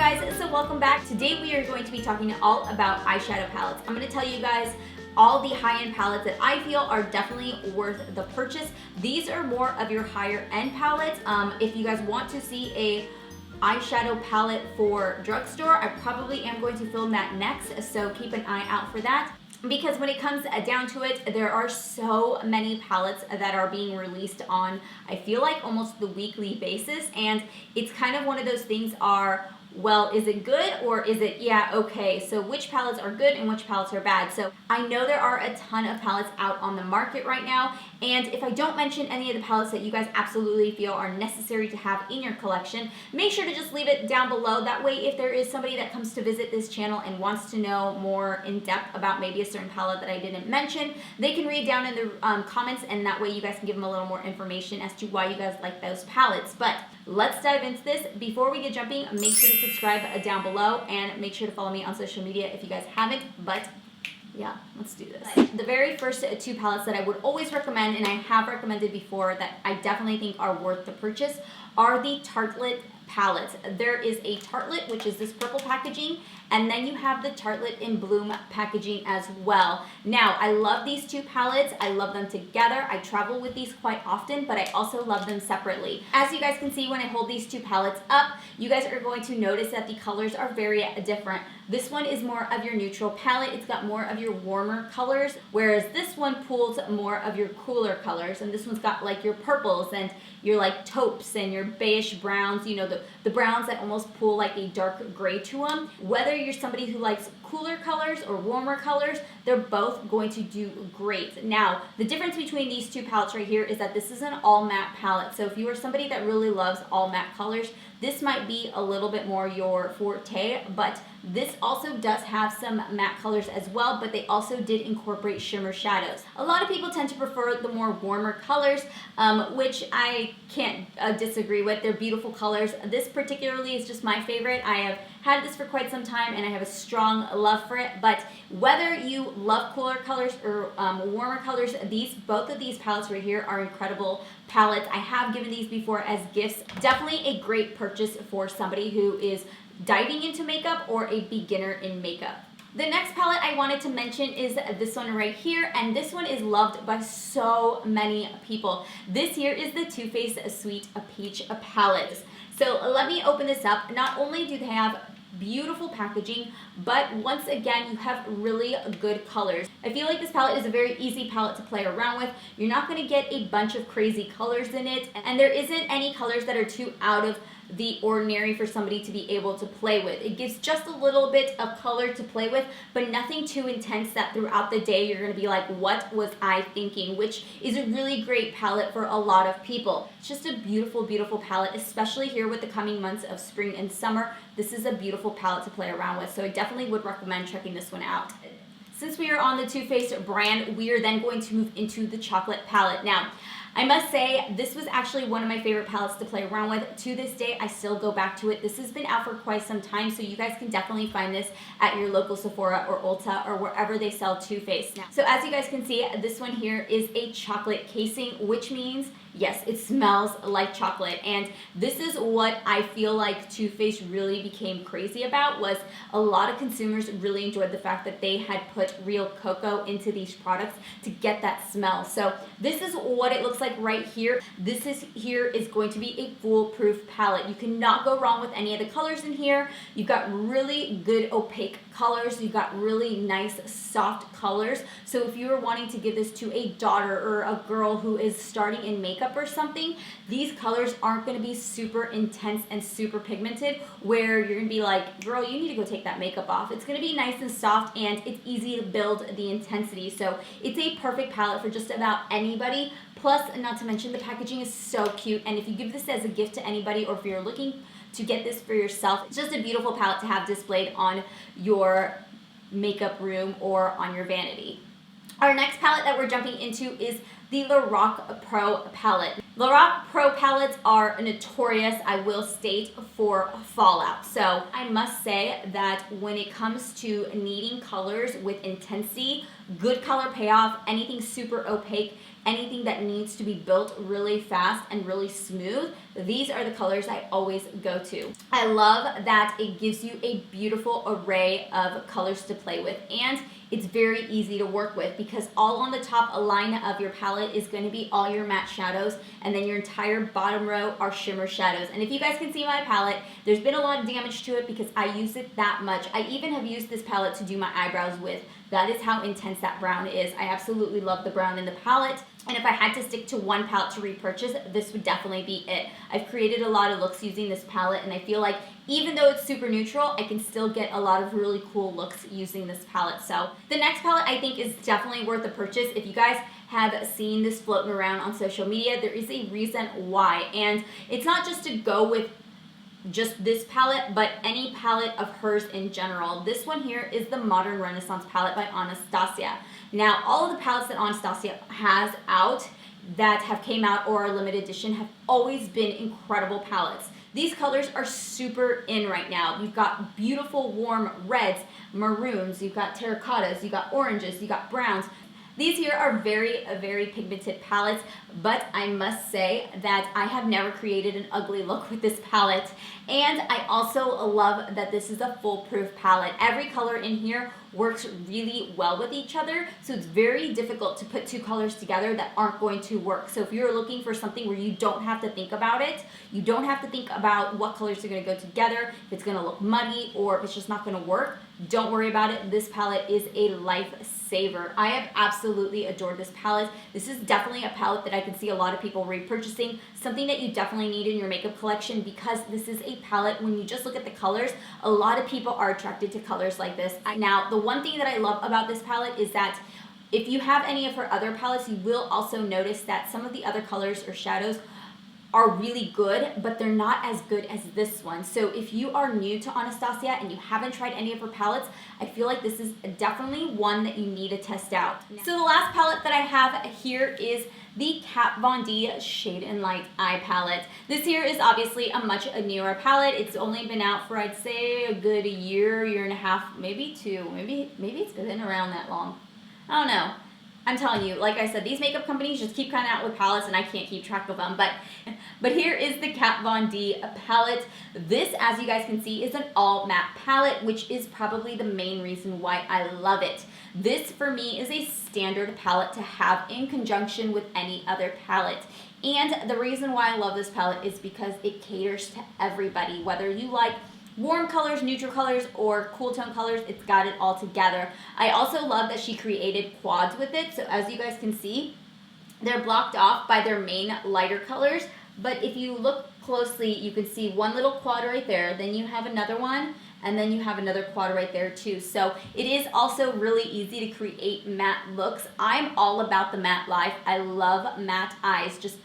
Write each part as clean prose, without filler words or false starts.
guys, so welcome back. Today we are going to be talking all about eyeshadow palettes. I'm going to tell you guys all the high-end palettes that I feel are definitely worth the purchase. These are more of your higher end palettes. If you guys want to see a eyeshadow palette for drugstore, I probably am going to film that next, so keep an eye out for that. Because when it comes down to it, there are so many palettes that are being released on, I feel like, almost the weekly basis, and it's kind of one of those things are, well, is it good or is it, yeah, okay, so which palettes are good and which palettes are bad? So I know there are a ton of palettes out on the market right now, and if I don't mention any of the palettes that you guys absolutely feel are necessary to have in your collection, make sure to just leave it down below. That way, if there is somebody that comes to visit this channel and wants to know more in depth about maybe a certain palette that I didn't mention, they can read down in the comments, and that way you guys can give them a little more information as to why you guys like those palettes. But let's dive into this. Before we get jumping, make sure to subscribe down below and make sure to follow me on social media if you guys haven't. But yeah, let's do this. The very first two palettes that I would always recommend, and I have recommended before, that I definitely think are worth the purchase, are the Tartlet palettes. There is a Tartlet, which is this purple packaging, and then you have the Tartlet in Bloom packaging as well. Now, I love these two palettes. I love them together. I travel with these quite often, but I also love them separately. As you guys can see when I hold these two palettes up, you guys are going to notice that the colors are very different. This one is more of your neutral palette. It's got more of your warmer colors, whereas this one pulls more of your cooler colors, and this one's got like your purples and your like taupes and your beige browns, you know, the browns that almost pull like a dark gray to them. Whether you're somebody who likes cooler colors or warmer colors, they're both going to do great. Now, the difference between these two palettes right here is that this is an all matte palette. So if you are somebody that really loves all matte colors, this might be a little bit more your forte, but this also does have some matte colors as well, but they also did incorporate shimmer shadows. A lot of people tend to prefer the more warmer colors, which I can't disagree with. They're beautiful colors. This particularly is just my favorite. I have had this for quite some time and I have a strong love for it, but whether you love cooler colors or warmer colors, both of these palettes right here are incredible palettes. I have given these before as gifts. Definitely a great purchase for somebody who is diving into makeup or a beginner in makeup. The next palette I wanted to mention is this one right here, and this one is loved by so many people. This here is the Too Faced Sweet Peach palette. So let me open this up. Not only do they have beautiful packaging, but once again, you have really good colors. I feel like this palette is a very easy palette to play around with. You're not going to get a bunch of crazy colors in it, and there isn't any colors that are too out of the ordinary for somebody to be able to play with. It gives just a little bit of color to play with, but nothing too intense that throughout the day you're going to be like, what was I thinking? Which is a really great palette for a lot of people. It's just a beautiful, beautiful palette, especially here with the coming months of spring and summer. This is a beautiful palette to play around with, so I definitely would recommend checking this one out. Since we are on the Too Faced brand, we are then going to move into the chocolate palette. Now, I must say, this was actually one of my favorite palettes to play around with. To this day, I still go back to it. This has been out for quite some time, so you guys can definitely find this at your local Sephora or Ulta or wherever they sell Too Faced. Now, so as you guys can see, this one here is a chocolate casing, which means, yes, it smells like chocolate. And this is what I feel like Too Faced really became crazy about, was a lot of consumers really enjoyed the fact that they had put real cocoa into these products to get that smell. So this is what it looks like right here. This here is going to be a foolproof palette. You cannot go wrong with any of the colors in here. You've got really good opaque colors. You've got really nice soft colors. So if you are wanting to give this to a daughter or a girl who is starting in makeup or something, these colors aren't going to be super intense and super pigmented where you're going to be like, girl, you need to go take that makeup off. It's going to be nice and soft, and it's easy to build the intensity. So it's a perfect palette for just about anybody. Plus, not to mention, the packaging is so cute, and if you give this as a gift to anybody, or if you're looking to get this for yourself, it's just a beautiful palette to have displayed on your makeup room or on your vanity. Our next palette that we're jumping into is the Lorac Pro palette. Lorac Pro palettes are notorious, I will state, for fallout. So I must say that when it comes to needing colors with intensity, good color payoff, anything super opaque, anything that needs to be built really fast and really smooth, these are the colors I always go to. I love that it gives you a beautiful array of colors to play with, and it's very easy to work with because all on the top line of your palette is going to be all your matte shadows, and then your entire bottom row are shimmer shadows. And if you guys can see my palette, there's been a lot of damage to it because I use it that much. I even have used this palette to do my eyebrows with. That is how intense that brown is. I absolutely love the brown in the palette. And if I had to stick to one palette to repurchase, this would definitely be it. I've created a lot of looks using this palette, and I feel like even though it's super neutral, I can still get a lot of really cool looks using this palette. So the next palette I think is definitely worth a purchase. If you guys have seen this floating around on social media, there is a reason why. And it's not just to go with just this palette, but any palette of hers in general. This one here is the Modern Renaissance palette by Anastasia. Now, all of the palettes that Anastasia has out that have came out or are limited edition have always been incredible palettes. These colors are super in right now. You've got beautiful warm reds, maroons, you've got terracottas, you've got oranges, you've got browns. These here are very, very pigmented palettes, but I must say that I have never created an ugly look with this palette. And I also love that this is a foolproof palette. Every color in here works really well with each other, so it's very difficult to put two colors together that aren't going to work. So if you're looking for something where you don't have to think about it, you don't have to think about what colors are going to go together, if it's going to look muddy or if it's just not going to work, don't worry about it. This palette is a lifesaver. I have absolutely adored this palette. This is definitely a palette that I can see a lot of people repurchasing, something that you definitely need in your makeup collection, because this is a palette, when you just look at the colors, a lot of people are attracted to colors like this. Now, the one thing that I love about this palette is that if you have any of her other palettes, you will also notice that some of the other colors or shadows are really good, but they're not as good as this one. So if you are new to Anastasia and you haven't tried any of her palettes, I feel like this is definitely one that you need to test out. So the last palette that I have here is the Kat Von D Shade and Light Eye Palette. This here is obviously a much newer palette. It's only been out for, I'd say, a good year and a half, maybe two. Maybe it's been around that long. I don't know. I'm telling you, like I said, these makeup companies just keep coming out with palettes and I can't keep track of them. But here is the Kat Von D palette. This, as you guys can see, is an all matte palette, which is probably the main reason why I love it. This, for me, is a standard palette to have in conjunction with any other palette. And the reason why I love this palette is because it caters to everybody, whether you like warm colors, neutral colors, or cool tone colors, it's got it all together. I also love that she created quads with it. So as you guys can see, they're blocked off by their main lighter colors. But if you look closely, you can see one little quad right there. Then you have another one, and then you have another quad right there too. So it is also really easy to create matte looks. I'm all about the matte life. I love matte eyes, just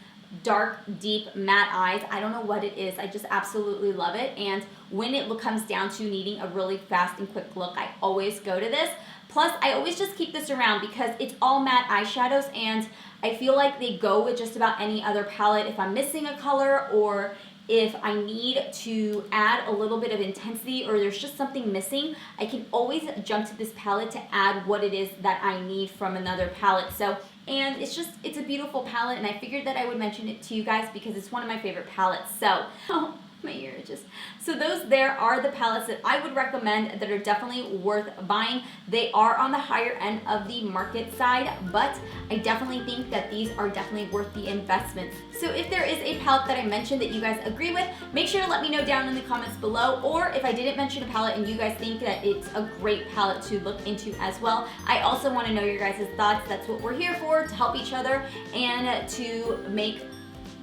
dark, deep, matte eyes. I don't know what it is. I just absolutely love it. And when it comes down to needing a really fast and quick look, I always go to this. Plus, I always just keep this around because it's all matte eyeshadows, and I feel like they go with just about any other palette. If I'm missing a color, or if I need to add a little bit of intensity, or there's just something missing, I can always jump to this palette to add what it is that I need from another palette. So, and it's a beautiful palette, and I figured that I would mention it to you guys because it's one of my favorite palettes. So, oh, my ear just. So those there are the palettes that I would recommend that are definitely worth buying. They are on the higher end of the market side, but I definitely think that these are definitely worth the investment. So if there is a palette that I mentioned that you guys agree with, make sure to let me know down in the comments below. Or if I didn't mention a palette and you guys think that it's a great palette to look into as well, I also want to know your guys' thoughts. That's what we're here for, to help each other and to make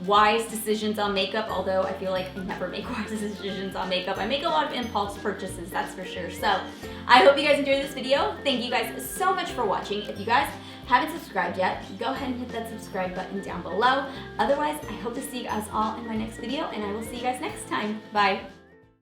wise decisions on makeup, although I feel like I never make wise decisions on makeup. I make a lot of impulse purchases, that's for sure. So I hope you guys enjoyed this video. Thank you guys so much for watching. If you guys haven't subscribed yet, go ahead and hit that subscribe button down below. Otherwise, I hope to see you guys all in my next video, and I will see you guys next time. Bye.